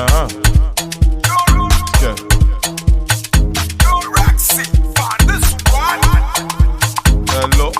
Yeah. Hello.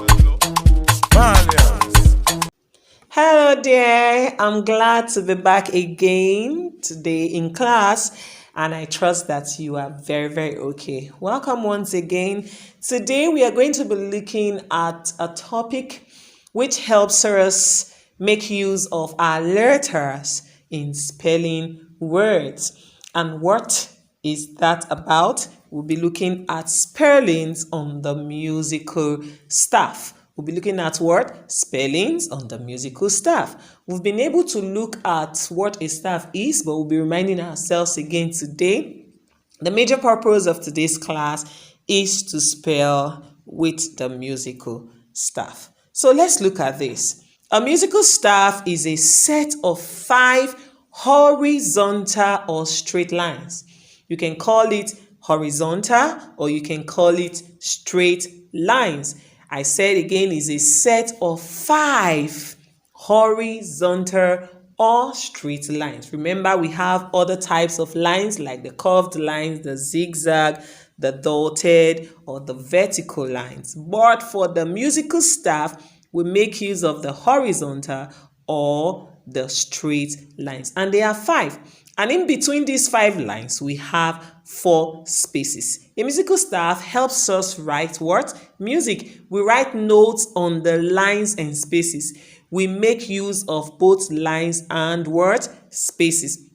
Hello there, I'm glad to be back again today in class, and I trust that you are very okay. Welcome once again. Today we are going to be looking at a topic which helps us make use of our letters in spelling words. And what is that about? We'll be looking at spellings on the musical staff. We'll be looking at what? Spellings on the musical staff. We've been able to look at what a staff is, but we'll be reminding ourselves again today. The major purpose of today's class is to spell with the musical staff. So let's look at this. A musical staff is a set of 5 horizontal or straight lines. You can call it horizontal or you can call it straight lines. I said again, is a set of 5 horizontal or straight lines. Remember, we have other types of lines like the curved lines, the zigzag, the dotted, or the vertical lines. But for the musical staff, we make use of the horizontal or the straight lines. And there are 5. And in between these 5 lines, we have 4 spaces. A musical staff helps us write what? Music. We write notes on the lines and spaces. We make use of both lines and what? Spaces.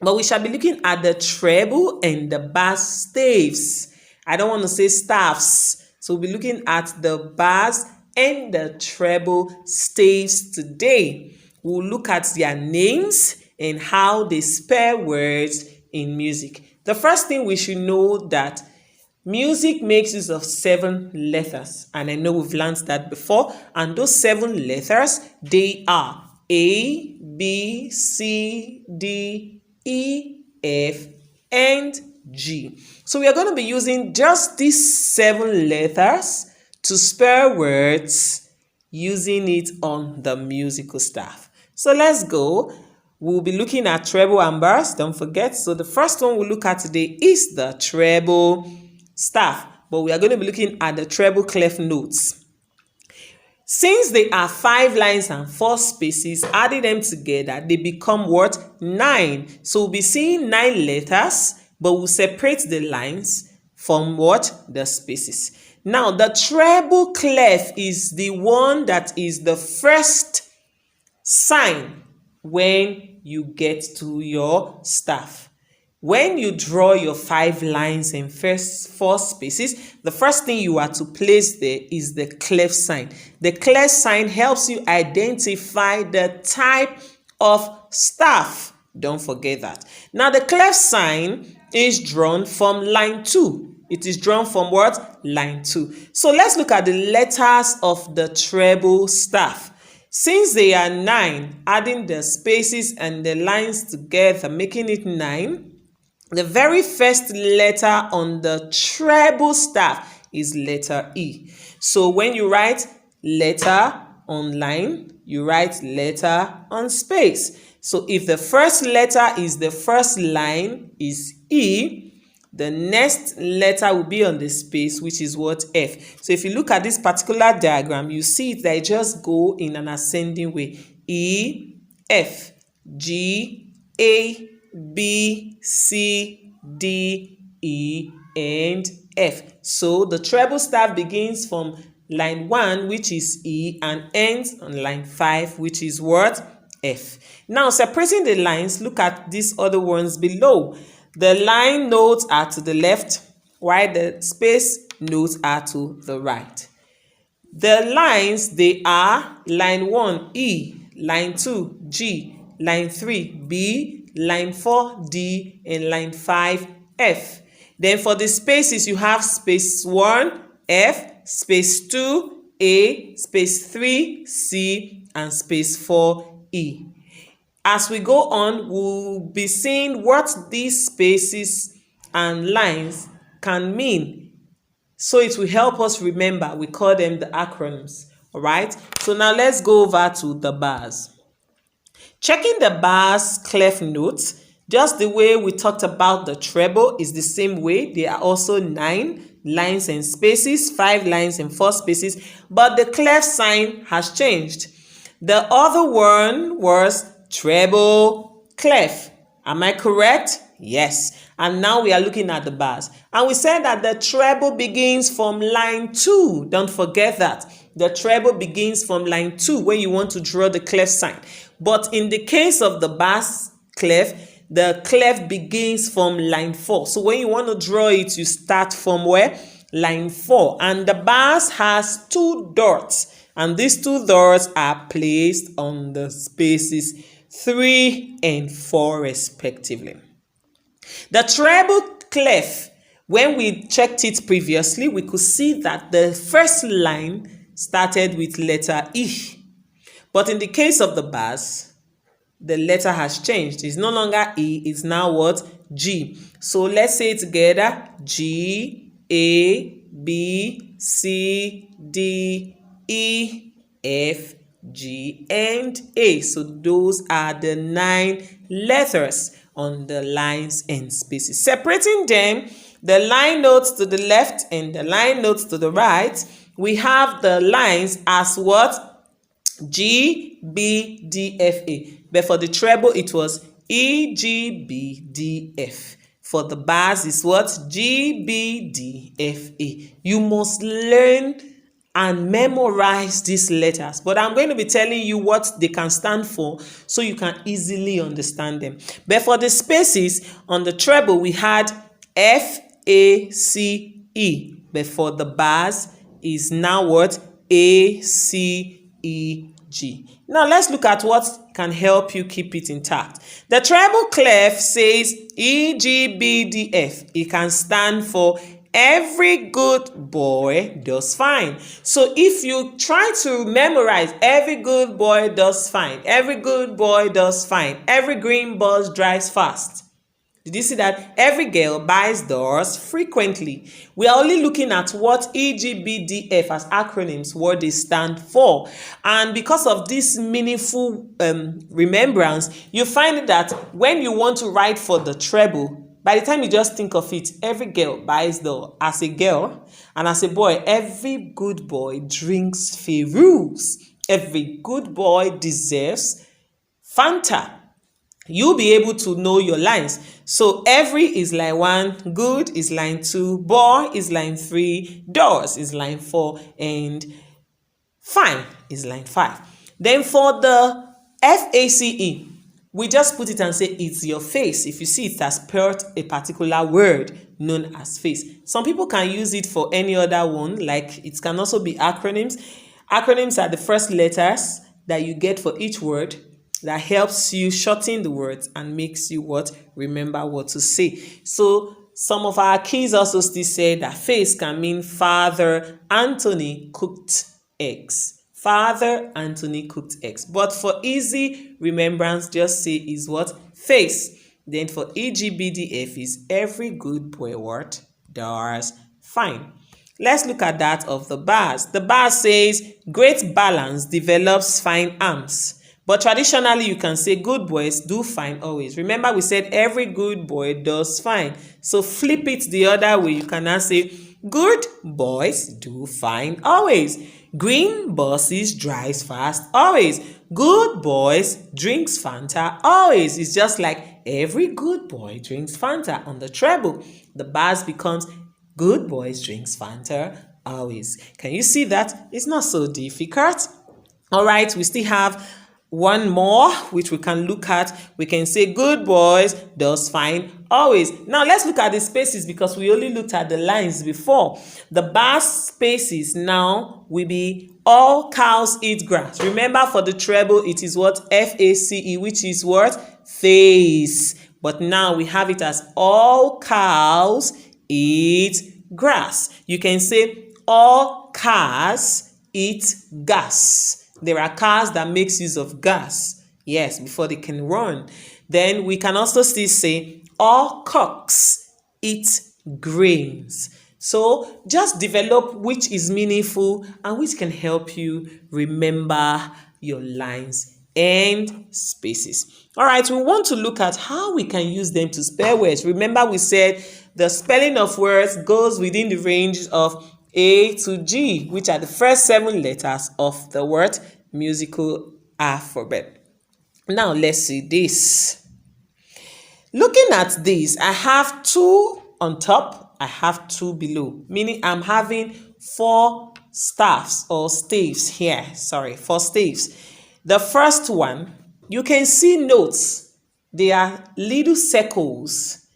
But we shall be looking at the treble and the bass staves. I don't want to say staffs. So we'll be looking at the bass and the treble staves today. We'll look at their names and how they spell words in music. The first thing we should know that music makes use of 7 letters. And I know we've learned that before. And those 7 letters, they are A, B, C, D, E, F, and G. So we are going to be using just these 7 letters to spell words using it on the musical staff. So let's go. We'll be looking at treble and bass, don't forget. So the first one we'll look at today is the treble staff. But we are going to be looking at the treble clef notes. Since they are 5 lines and 4 spaces, adding them together, they become what? 9. So we'll be seeing 9 letters, but we'll separate the lines from what? The spaces. Now, the treble clef is the one that is the first sign when you get to your staff. When you draw your 5 lines and first 4 spaces, the first thing you are to place there is the clef sign. The clef sign helps you identify the type of staff. Don't forget that. Now, the clef sign is drawn from line 2. It is drawn from what? Line 2. So let's look at the letters of the treble staff. Since they are 9, adding the spaces and the lines together, making it 9, the very first letter on the treble staff is letter E. So when you write letter on line, you write letter on space. So if the first letter is the first line is E, the next letter will be on the space, which is what? F. So if you look at this particular diagram, you see it, they just go in an ascending way. E, F, G, A, B, C, D, E, and F. So the treble staff begins from line 1, which is E, and ends on line 5, which is what? F. Now, separating the lines, look at these other ones below. The line notes are to the left, while the space notes are to the right. The lines, they are line 1, E, line 2, G, line 3, B, line 4, D, and line 5, F. Then for the spaces, you have space 1, F, space 2, A, space 3, C, and space 4, E. As we go on, we'll be seeing what these spaces and lines can mean. So it will help us remember. We call them the acronyms. All right. So now let's go over to the bars. Checking the bars clef notes, Just the way we talked about the treble is the same way. There are also 9 lines and spaces, 5 lines and 4 spaces, but the clef sign has changed. The other one was treble clef. Am I correct? Yes. And now we are looking at the bars. And we said that the treble begins from line 2. Don't forget that. The treble begins from line 2 when you want to draw the clef sign. But in the case of the bass clef, the clef begins from line 4. So when you want to draw it, you start from where? Line 4. And the bass has 2 dots. And these 2 dots are placed on the spaces 3 and 4 respectively. The treble clef, when we checked it previously, we could see that the first line started with letter E. But in the case of the bass, the letter has changed. It's no longer E, it's now what? G. So let's say it together. G, A, B, C, D, E, F, G, and A. So those are the 9 letters on the lines and spaces. Separating them, the line notes to the left and the line notes to the right, we have the lines as what? G, B, D, F, A. But for the treble, it was E, G, B, D, F. For the bars, it's what? G, B, D, F, A. You must learn and memorize these letters. But I'm going to be telling you what they can stand for so you can easily understand them. But for the spaces, on the treble, we had F, A, C, E. But for the bars, is now what? A, C, E, G. Now let's look at what can help you keep it intact. The treble clef says E, G, B, D, F. It can stand for every good boy does fine. So if you try to memorize every good boy does fine, every good boy does fine, every green bus drives fast. Did you see that? Every girl buys doors frequently. We are only looking at what EGBDF as acronyms, what they stand for. And because of this meaningful remembrance, you find that when you want to write for the treble, by the time you just think of it, every girl buys door. As a girl and as a boy, every good boy drinks Feroz. Every good boy deserves Fanta. You'll be able to know your lines. So every is line 1, good is line 2, boy is line 3, doors is line 4, and fine is line 5. Then for the FACE, we just put it and say it's your face. If you see it has spelled a particular word known as face. Some people can use it for any other one, like it can also be acronyms. Acronyms are the first letters that you get for each word that helps you shorten the words and makes you what? Remember what to say. So some of our kids also still say that face can mean Father Anthony cooked eggs. Father Anthony cooked eggs. But for easy remembrance, just say is what? Face. Then for EGBDF is every good boy what? Does fine. Let's look at that of the bars. The bar says great balance develops fine arms. But traditionally, you can say good boys do fine always. Remember, we said every good boy does fine. So flip it the other way. You can now say good boys do fine always. Green buses drives fast always. Good boys drinks Fanta always. It's just like every good boy drinks Fanta on the treble. The bars becomes good boys drinks Fanta always. Can you see that? It's not so difficult. All right, we still have one more which we can look at. We can say good boys does fine always. Now let's look at the spaces because we only looked at the lines before. The bar spaces now will be all cows eat grass. Remember, for the treble it is what? FACE, which is what? Face. But now we have it as all cows eat grass. You can say all cars eat gas. There are cars that makes use of gas, yes, before they can run. Then we can also still say all cocks eat grains. So just develop which is meaningful and which can help you remember your lines and spaces. All right, we want to look at how we can use them to spell words. Remember, we said the spelling of words goes within the range of A to G, which are the first 7 letters of the word musical alphabet. Now, let's see this. Looking at this, I have 2 on top, I have 2 below, meaning I'm having 4 staffs or staves here. Sorry, 4 staves. The first one, you can see notes. They are little circles.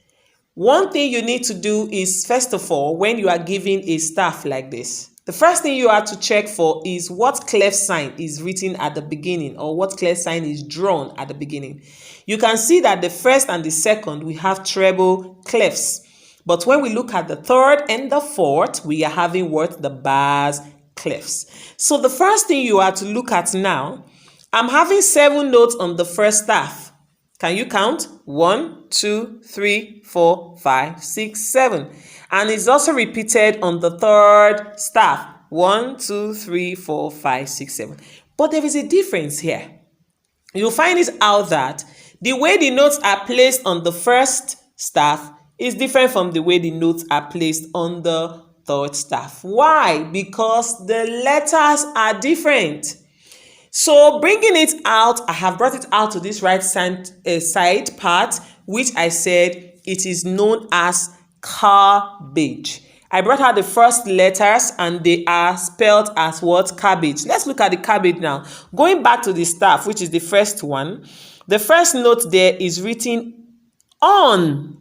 One thing you need to do is, first of all, when you are giving a staff like this, the first thing you have to check for is what clef sign is written at the beginning, or what clef sign is drawn at the beginning. You can see that the first and the second, we have treble clefs. But when we look at the third and the fourth, we are having what? The bass clefs. So the first thing you have to look at now, I'm having 7 notes on the first staff. Can you count? 1, 2, 3, 4, 5, 6, 7. And it's also repeated on the third staff. 1, 2, 3, 4, 5, 6, 7. But there is a difference here. You'll find it out that the way the notes are placed on the first staff is different from the way the notes are placed on the third staff. Why? Because the letters are different. So bringing it out, I have brought it out to this right side part, which I said it is known as cabbage. I brought out the first letters and they are spelled as what? Cabbage. Let's look at the cabbage now. Going back to the staff, which is the first one, the first note there is written on.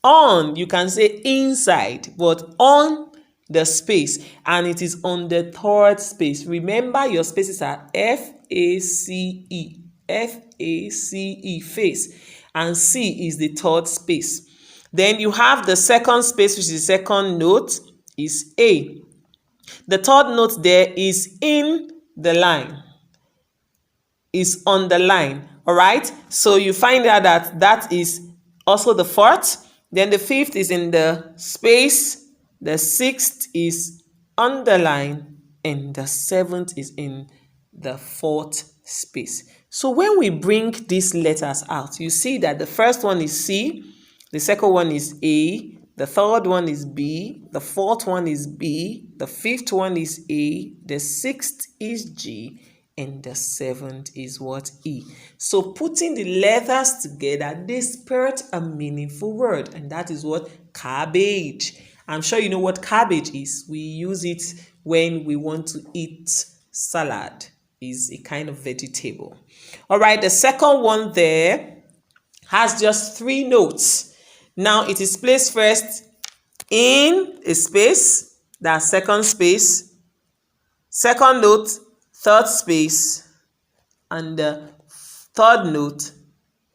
On, you can say inside, but on the space, and it is on the third space. Remember, your spaces are F-A-C-E, F-A-C-E, face, and C is the third space. Then you have the second space, which is the second note, is A. The third note there is in the line, is on the line. All right, so you find out that that is also the fourth. Then the fifth is in the space, the sixth is on the line, and the seventh is in the fourth space. So when we bring these letters out, you see that the first one is C, the second one is A, the third one is B, the fourth one is B, the fifth one is A, the sixth is G, and the seventh is what? E. So putting the letters together, they spell a meaningful word, and that is what? Cabbage. I'm sure you know what cabbage is. We use it when we want to eat salad. It's a kind of vegetable. All right, the second one there has just 3 notes. Now it is placed first in a space, that's second space, second note, third space, and the third note,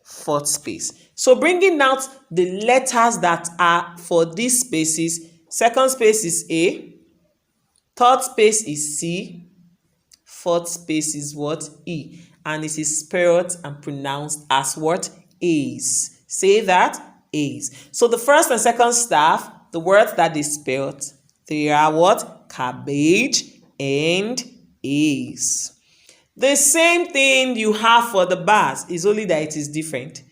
fourth space. So bringing out the letters that are for these spaces, second space is A, third space is C, fourth space is what? E. And it is spelled and pronounced as what? A's. Say that, A's. So the first and second staff, the words that they spelled, they are what? Cabbage and A's. The same thing you have for the bass, is only that it is different.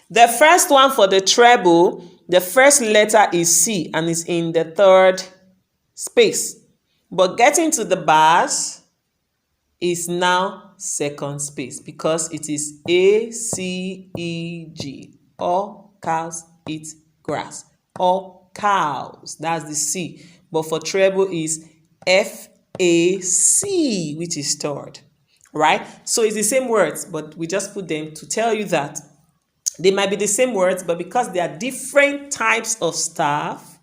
The first one for the treble, the first letter is C and is in the third space. But getting to the bass is now second space because it is A, C, E, G. All cows eat grass. All cows, that's the C. But for treble is F, A, C, which is third. Right? So it's the same words, but we just put them to tell you that they might be the same words, but because they are different types of staff,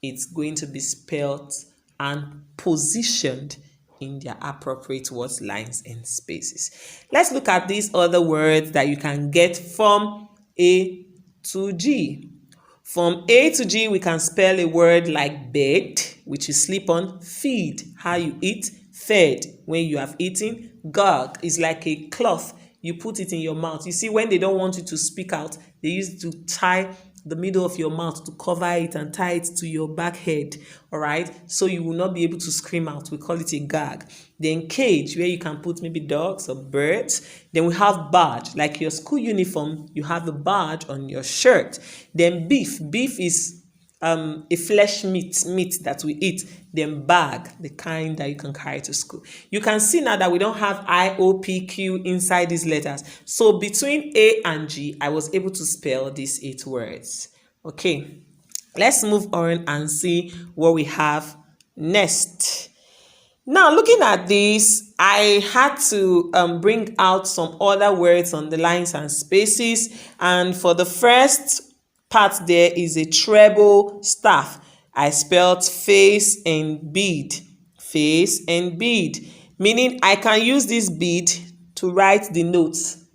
it's going to be spelled and positioned in their appropriate words, lines, and spaces. Let's look at these other words that you can get from A to G. From A to G, we can spell a word like bed, which you sleep on, feed, how you eat, fed, when you have eaten, gag is like a cloth, you put it in your mouth. You see, when they don't want you to speak out, they use it to tie the middle of your mouth to cover it and tie it to your back head, all right? So you will not be able to scream out. We call it a gag. Then cage, where you can put maybe dogs or birds. Then we have badge, like your school uniform, you have a badge on your shirt. Then beef. Beef is a flesh meat that we eat. Then bag, the kind that you can carry to school. You can see now that we don't have I, O, P, Q inside these letters. So between A and G, I was able to spell these 8 words. Okay, let's move on and see what we have next. Now, looking at this, I had to bring out some other words on the lines and spaces. And for the first part, there is a treble staff. I spelled face and bead. Face and bead. Meaning I can use this bead to write the notes.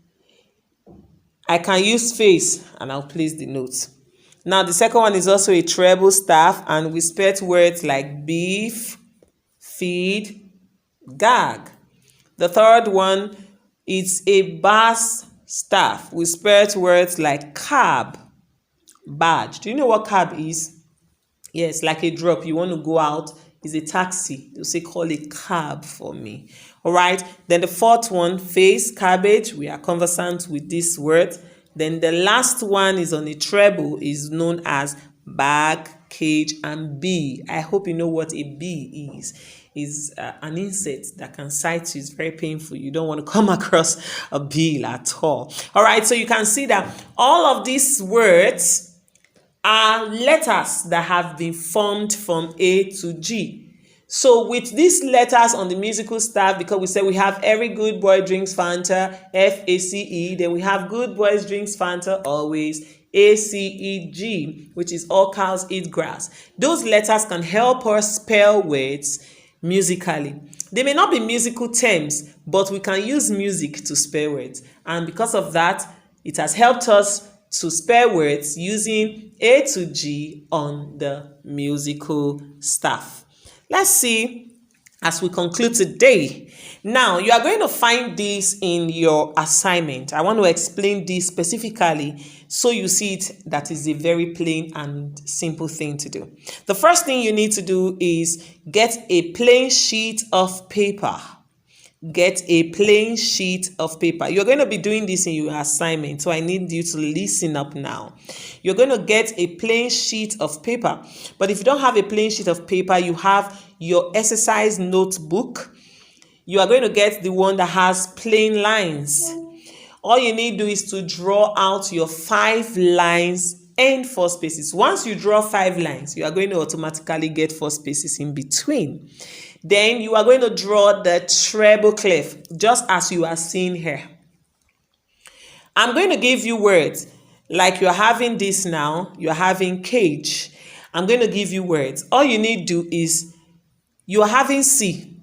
I can use face and I'll place the notes. Now, the second one is also a treble staff, and we spelled words like beef, feed, gag. The third one is a bass staff. We spelled words like cab, badge. Do you know what cab is? Yes, like a drop. You want to go out, is a taxi. They'll say, call a cab for me. All right. Then the fourth one, face, cabbage. We are conversant with this word. Then the last one is on a treble, is known as bag, cage, and bee. I hope you know what a bee is. Is an insect that can sight you. It's very painful. You don't want to come across a bee at all. All right. So you can see that all of these words are letters that have been formed from A to G. So with these letters on the musical staff, because we said we have every good boy drinks Fanta, F-A-C-E, then we have good boys drinks Fanta always, A-C-E-G, which is all cows eat grass. Those letters can help us spell words musically. They may not be musical terms, but we can use music to spell words. And because of that, it has helped us to spell words using A to G on the musical staff. Let's see as we conclude today. Now, you are going to find this in your assignment. I want to explain this specifically so you see it that is a very plain and simple thing to do. The first thing you need to do is get a plain sheet of paper. Get a plain sheet of paper. You're going to be doing this in your assignment, so I need you to listen up now. You're going to get a plain sheet of paper. But if you don't have a plain sheet of paper, you have your exercise notebook. You are going to get the one that has plain lines. All you need to do is to draw out your 5 lines and 4 spaces. Once you draw 5 lines, you are going to automatically get 4 spaces in between. Then you are going to draw the treble clef, just as you are seeing here. I'm going to give you words, like you're having this now, you're having cage. I'm going to give you words. All you need to do is, you are having C.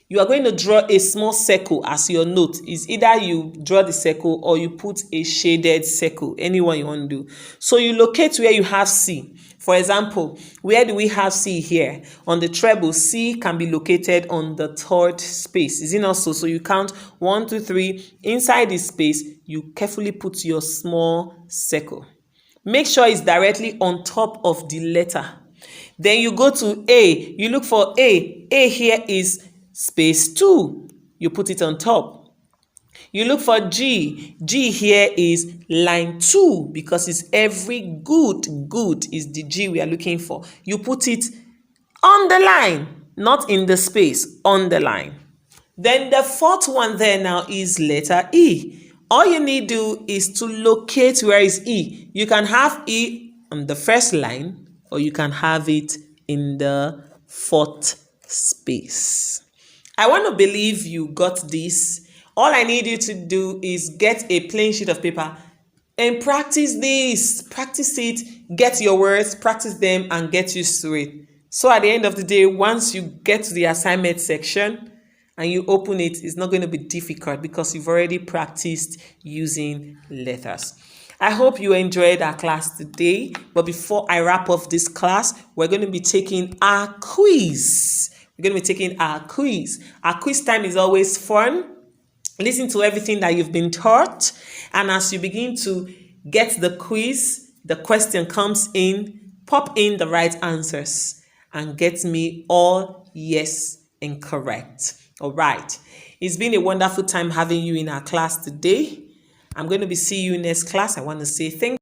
You are going to draw a small circle as your note. Is either you draw the circle or you put a shaded circle, anyone you want to do. So you locate where you have C. For example, where do we have C here? On the treble, C can be located on the 3rd space. Is it not so? So you count 1, 2, 3. Inside this space, you carefully put your small circle. Make sure it's directly on top of the letter. Then you go to A. You look for A. A here is space 2. You put it on top. You look for G. G here is line 2 because it's every good. Good is the G we are looking for. You put it on the line, not in the space, on the line. Then the 4th one there now is letter E. All you need to do is to locate where is E. You can have E on the 1st line or you can have it in the 4th space. I want to believe you got this. All I need you to do is get a plain sheet of paper and practice this. Practice it, get your words, practice them, and get used to it. So at the end of the day, once you get to the assignment section and you open it, it's not going to be difficult because you've already practiced using letters. I hope you enjoyed our class today. But before I wrap up this class, we're going to be taking our quiz. We're going to be taking our quiz. Our quiz time is always fun. Listen to everything that you've been taught. And as you begin to get the quiz, the question comes in, pop in the right answers and get me all yes and correct. All right. It's been a wonderful time having you in our class today. I'm going to be seeing you next class. I want to say thank